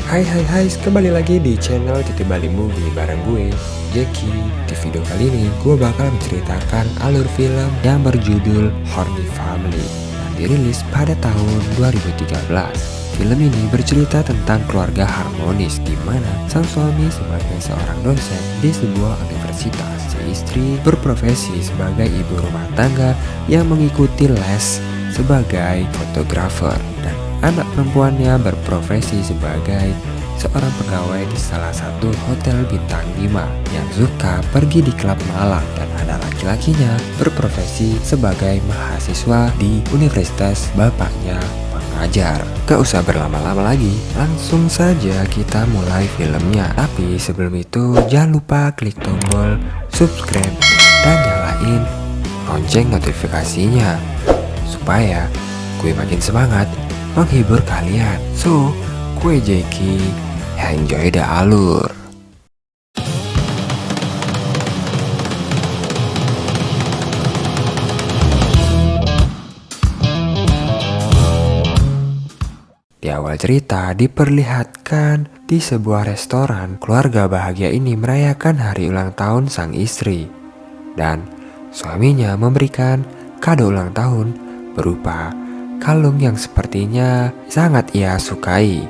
Hai, kembali lagi di channel Titi Bali Movie bareng gue, Jeki. Di video kali ini gue bakal menceritakan alur film yang berjudul Horny Family yang dirilis pada tahun 2013. Film ini bercerita tentang keluarga harmonis di mana sang suami sebagai seorang dosen di sebuah universitas, si istri berprofesi sebagai ibu rumah tangga yang mengikuti les sebagai fotografer, dan anak perempuannya berprofesi sebagai seorang pegawai di salah satu hotel bintang 5 yang suka pergi di klub malam, dan anak laki-lakinya berprofesi sebagai mahasiswa di universitas bapaknya pengajar. Gak usah berlama-lama lagi, langsung saja kita mulai filmnya. Tapi sebelum itu jangan lupa klik tombol subscribe dan nyalain lonceng notifikasinya supaya gue makin semangat menghibur kalian. So, gue Jeki, enjoy the alur. Di awal cerita diperlihatkan di sebuah restoran, keluarga bahagia ini merayakan hari ulang tahun sang istri, dan suaminya memberikan kado ulang tahun berupa kalung yang sepertinya sangat ia sukai.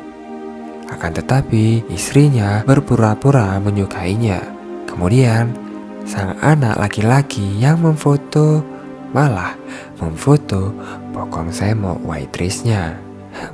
Akan tetapi istrinya berpura-pura menyukainya. Kemudian sang anak laki-laki yang malah memfoto bokong semok waitressnya.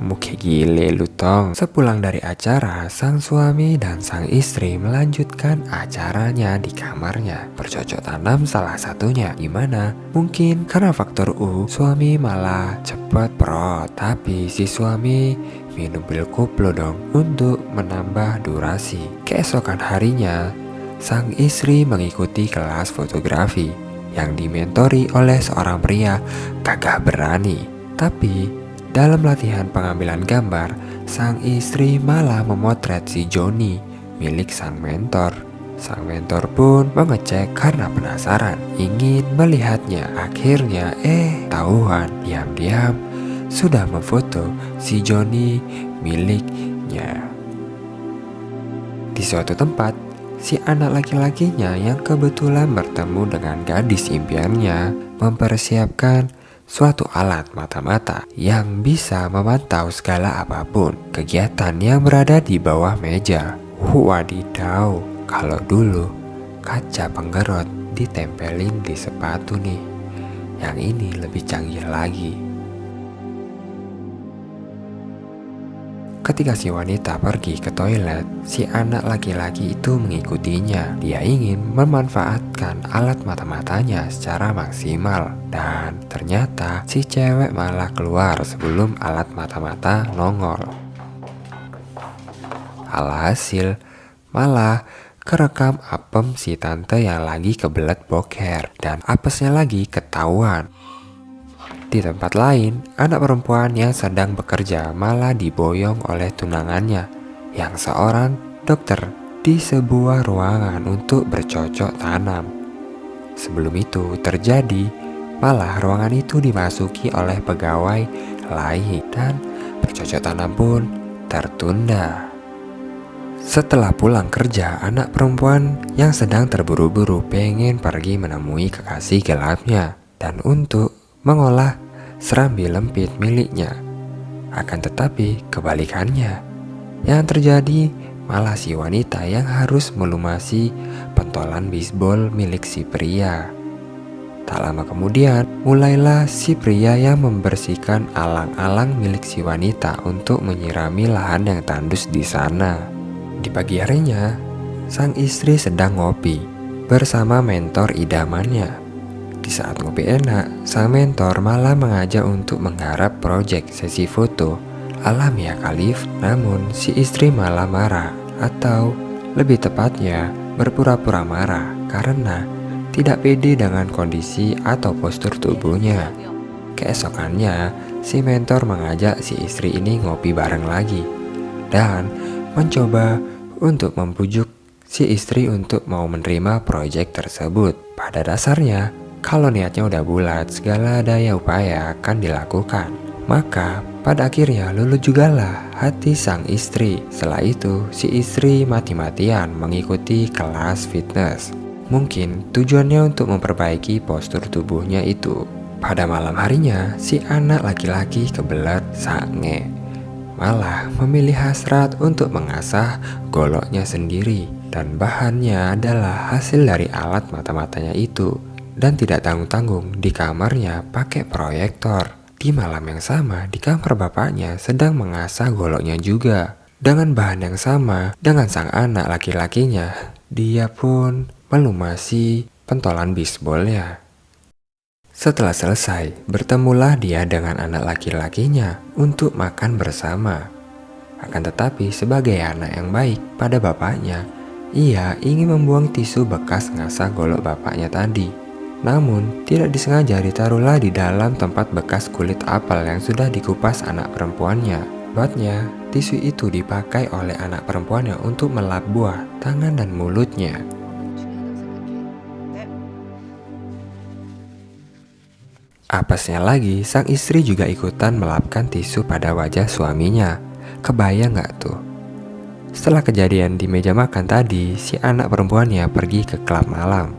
Muka gile lu tong. Sepulang dari acara, sang suami dan sang istri melanjutkan acaranya di kamarnya, bercocok tanam salah satunya. Gimana? Mungkin karena faktor U, suami malah cepet perot. Tapi si suami minum pil koplo dong untuk menambah durasi. Keesokan harinya, sang istri mengikuti kelas fotografi yang dimentori oleh seorang pria gagah berani. Tapi dalam latihan pengambilan gambar, sang istri malah memotret si Joni, milik sang mentor. Sang mentor pun mengecek karena penasaran, ingin melihatnya. Akhirnya tahuan, diam-diam sudah memfoto si Joni miliknya. Di suatu tempat, si anak laki-lakinya yang kebetulan bertemu dengan gadis impiannya mempersiapkan suatu alat mata-mata yang bisa memantau segala apapun kegiatan yang berada di bawah meja. Wadidaw, kalau dulu kaca penggerot ditempelin di sepatu nih, yang ini lebih canggih lagi. Ketika si wanita pergi ke toilet, si anak laki-laki itu mengikutinya. Dia ingin memanfaatkan alat mata-matanya secara maksimal, dan ternyata si cewek malah keluar sebelum alat mata-mata nongol. Alhasil malah kerekam apem si tante yang lagi kebelet boker, dan apesnya lagi ketahuan. Di tempat lain, anak perempuan yang sedang bekerja malah diboyong oleh tunangannya yang seorang dokter di sebuah ruangan untuk bercocok tanam. Sebelum itu terjadi, malah ruangan itu dimasuki oleh pegawai lain dan bercocok tanam pun tertunda. Setelah pulang kerja, anak perempuan yang sedang terburu-buru pengen pergi menemui kekasih gelapnya dan untuk mengolah serambi lempit miliknya. Akan tetapi kebalikannya, yang terjadi malah si wanita yang harus melumasi pentolan bisbol milik si pria. Tak lama kemudian, mulailah si pria yang membersihkan alang-alang milik si wanita untuk menyirami lahan yang tandus di sana. Di pagi harinya, sang istri sedang ngopi bersama mentor idamannya. Di saat ngopi enak, sang mentor malah mengajak untuk menggarap proyek sesi foto ala Mia Khalifa. Namun si istri malah marah, atau lebih tepatnya berpura-pura marah karena tidak pede dengan kondisi atau postur tubuhnya. Keesokannya, si mentor mengajak si istri ini ngopi bareng lagi dan mencoba untuk membujuk si istri untuk mau menerima proyek tersebut. Pada dasarnya, kalau niatnya udah bulat, segala daya upaya akan dilakukan. Maka Pada akhirnya luluh jugalah hati sang istri. Setelah itu si istri mati-matian mengikuti kelas fitness. Mungkin tujuannya untuk memperbaiki postur tubuhnya itu. Pada malam harinya si anak laki-laki kebelet sange, malah memilih hasrat untuk mengasah goloknya sendiri. Dan bahannya adalah hasil dari alat mata-matanya itu. Dan tidak tanggung-tanggung di kamarnya pakai proyektor. Di malam yang sama di kamar bapaknya sedang mengasah goloknya juga. Dengan bahan yang sama dengan sang anak laki-lakinya, dia pun melumasi pentolan bisbolnya. Setelah selesai, bertemulah dia dengan anak laki-lakinya untuk makan bersama. Akan tetapi sebagai anak yang baik pada bapaknya, ia ingin membuang tisu bekas ngasah golok bapaknya tadi. Namun tidak disengaja ditaruhlah di dalam tempat bekas kulit apel yang sudah dikupas anak perempuannya. Buatnya, tisu itu dipakai oleh anak perempuannya untuk melap buah, tangan dan mulutnya. Apesnya lagi, sang istri juga ikutan melapkan tisu pada wajah suaminya. Kebayang gak tuh? Setelah kejadian di meja makan tadi, si anak perempuannya pergi ke klub malam.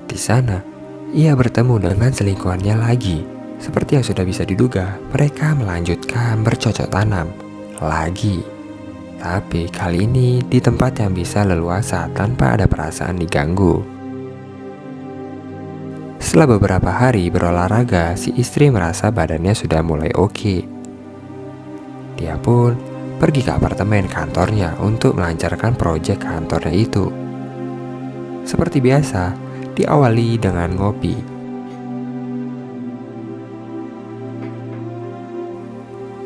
Di sana, ia bertemu dengan selingkuhannya lagi. Seperti yang sudah bisa diduga, mereka melanjutkan bercocok tanam lagi. Tapi kali ini di tempat yang bisa leluasa tanpa ada perasaan diganggu. Setelah beberapa hari berolahraga, si istri merasa badannya sudah mulai oke. Dia pun pergi ke apartemen kantornya untuk melancarkan proyek kantornya itu. Seperti biasa, diawali dengan ngopi.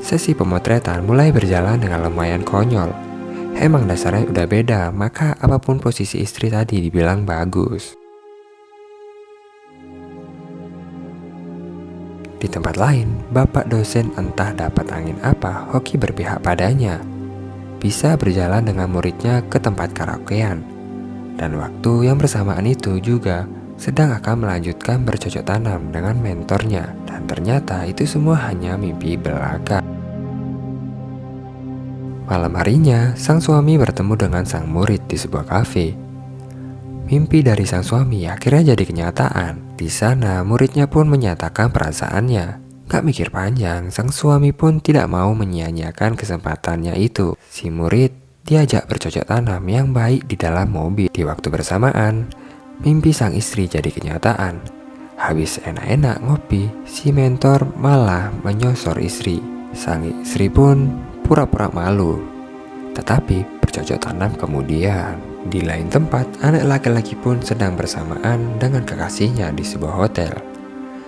Sesi pemotretan mulai berjalan dengan lumayan konyol. Emang dasarnya udah beda, maka apapun posisi istri tadi dibilang bagus. Di tempat lain, bapak dosen entah dapat angin apa, hoki berpihak padanya. Bisa berjalan dengan muridnya ke tempat karaokean. Dan waktu yang bersamaan itu juga sedang akan melanjutkan bercocok tanam dengan mentornya. Dan ternyata itu semua hanya mimpi belaka. Malam harinya, sang suami bertemu dengan sang murid di sebuah kafe. Mimpi dari sang suami akhirnya jadi kenyataan. Di sana muridnya pun menyatakan perasaannya. Gak mikir panjang, sang suami pun tidak mau menyia-nyiakan kesempatannya itu. Si murid diajak bercocok tanam yang baik di dalam mobil. Di waktu bersamaan, mimpi sang istri jadi kenyataan. Habis enak-enak ngopi, si mentor malah menyosor istri. Sang istri pun pura-pura malu. Tetapi bercocok tanam kemudian. Di lain tempat, anak laki-laki pun sedang bersamaan dengan kekasihnya di sebuah hotel.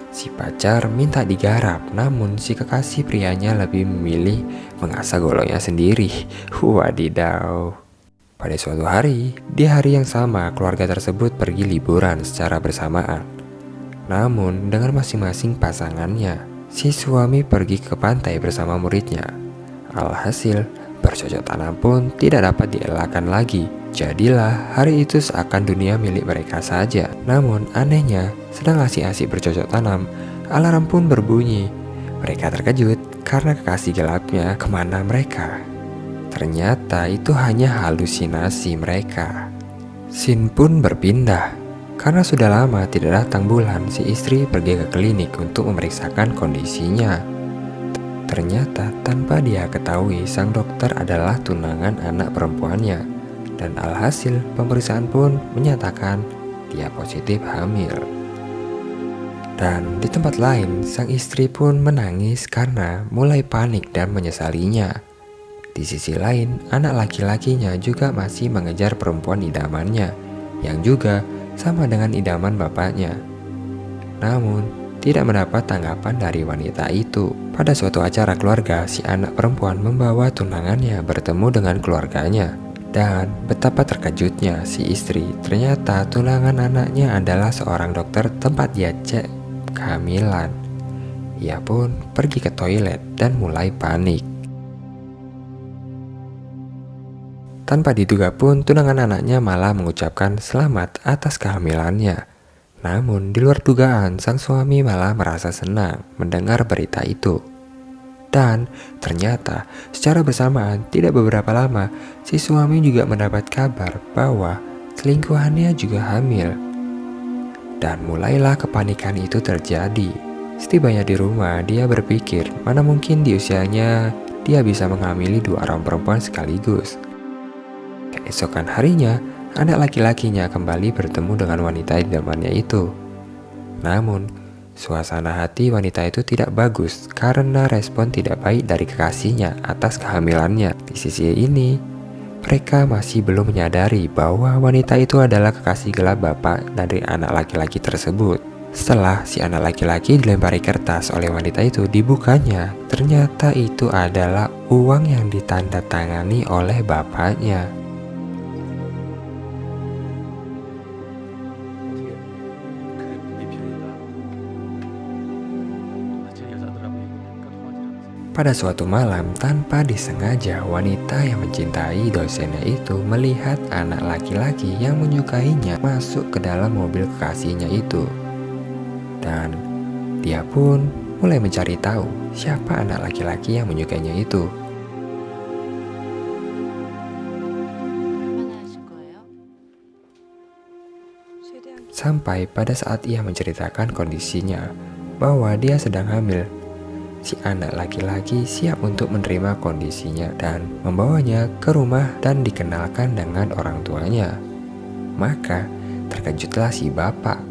Si pacar minta digarap, namun si kekasih prianya lebih memilih mengasah goloknya sendiri. Wadidaw. Pada suatu hari, di hari yang sama keluarga tersebut pergi liburan secara bersamaan. Namun dengan masing-masing pasangannya. Si suami pergi ke pantai bersama muridnya. Alhasil, bercocok tanam pun tidak dapat dielakkan lagi. Jadilah hari itu seakan dunia milik mereka saja. Namun anehnya, sedang asik-asik bercocok tanam, alarm pun berbunyi. Mereka terkejut karena kekasih gelapnya kemana mereka. Ternyata itu hanya halusinasi mereka. Scene pun berpindah. Karena sudah lama tidak datang bulan, si istri pergi ke klinik untuk memeriksakan kondisinya. Ternyata tanpa dia ketahui, sang dokter adalah tunangan anak perempuannya. Dan alhasil pemeriksaan pun menyatakan dia positif hamil. Dan di tempat lain, sang istri pun menangis karena mulai panik dan menyesalinya. Di sisi lain, anak laki-lakinya juga masih mengejar perempuan idamannya, yang juga sama dengan idaman bapaknya. Namun, tidak mendapat tanggapan dari wanita itu. Pada suatu acara keluarga, si anak perempuan membawa tunangannya bertemu dengan keluarganya. Dan betapa terkejutnya si istri, ternyata tunangan anaknya adalah seorang dokter tempat dia cek kehamilan. Ia pun pergi ke toilet dan mulai panik. Tanpa diduga pun tunangan anaknya malah mengucapkan selamat atas kehamilannya. Namun di luar dugaan, sang suami malah merasa senang mendengar berita itu. Dan ternyata secara bersamaan tidak beberapa lama si suami juga mendapat kabar bahwa selingkuhannya juga hamil. Dan mulailah kepanikan itu terjadi. Setibanya di rumah, dia berpikir mana mungkin di usianya dia bisa menghamili 2 orang perempuan sekaligus. Keesokan harinya, anak laki-lakinya kembali bertemu dengan wanita idamannya itu. Namun, suasana hati wanita itu tidak bagus karena respon tidak baik dari kekasihnya atas kehamilannya. Di sisi ini, mereka masih belum menyadari bahwa wanita itu adalah kekasih gelap bapak dari anak laki-laki tersebut. Setelah si anak laki-laki dilempari kertas oleh wanita itu, dibukanya, ternyata itu adalah uang yang ditandatangani oleh bapaknya. Pada suatu malam, tanpa disengaja, wanita yang mencintai dosennya itu melihat anak laki-laki yang menyukainya masuk ke dalam mobil kekasihnya itu. Dan dia pun mulai mencari tahu siapa anak laki-laki yang menyukainya itu. Sampai pada saat ia menceritakan kondisinya bahwa dia sedang hamil. Si anak laki-laki siap untuk menerima kondisinya dan membawanya ke rumah dan dikenalkan dengan orang tuanya. Maka terkejutlah si bapak.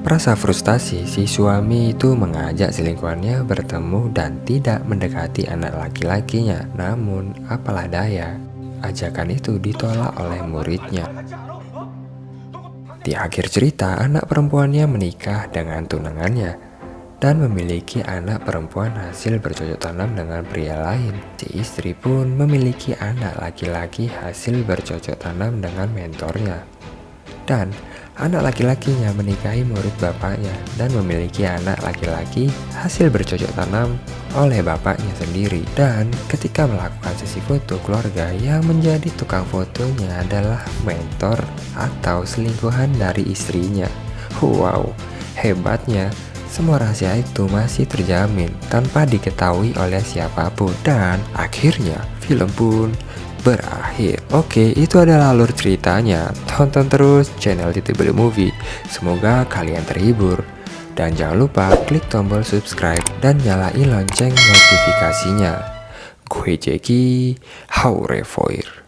Merasa frustasi, si suami itu mengajak selingkuhannya bertemu dan tidak mendekati anak laki-lakinya. Namun apalah daya, ajakan itu ditolak oleh muridnya. Di akhir cerita, anak perempuannya menikah dengan tunangannya dan memiliki anak perempuan hasil bercocok tanam dengan pria lain. Si istri pun memiliki anak laki-laki hasil bercocok tanam dengan mentornya. Dan anak laki-lakinya menikahi murid bapaknya dan memiliki anak laki-laki hasil bercocok tanam oleh bapaknya sendiri. Dan ketika melakukan sesi foto keluarga, yang menjadi tukang fotonya adalah mentor atau selingkuhan dari istrinya. Wow, hebatnya, semua rahasia itu masih terjamin tanpa diketahui oleh siapapun. Dan akhirnya film pun berakhir. Oke, itu adalah alur ceritanya. Tonton terus channel Titibeli Movie. Semoga kalian terhibur. Dan jangan lupa klik tombol subscribe dan nyalain lonceng notifikasinya. Gue Jeki, Haurevoir.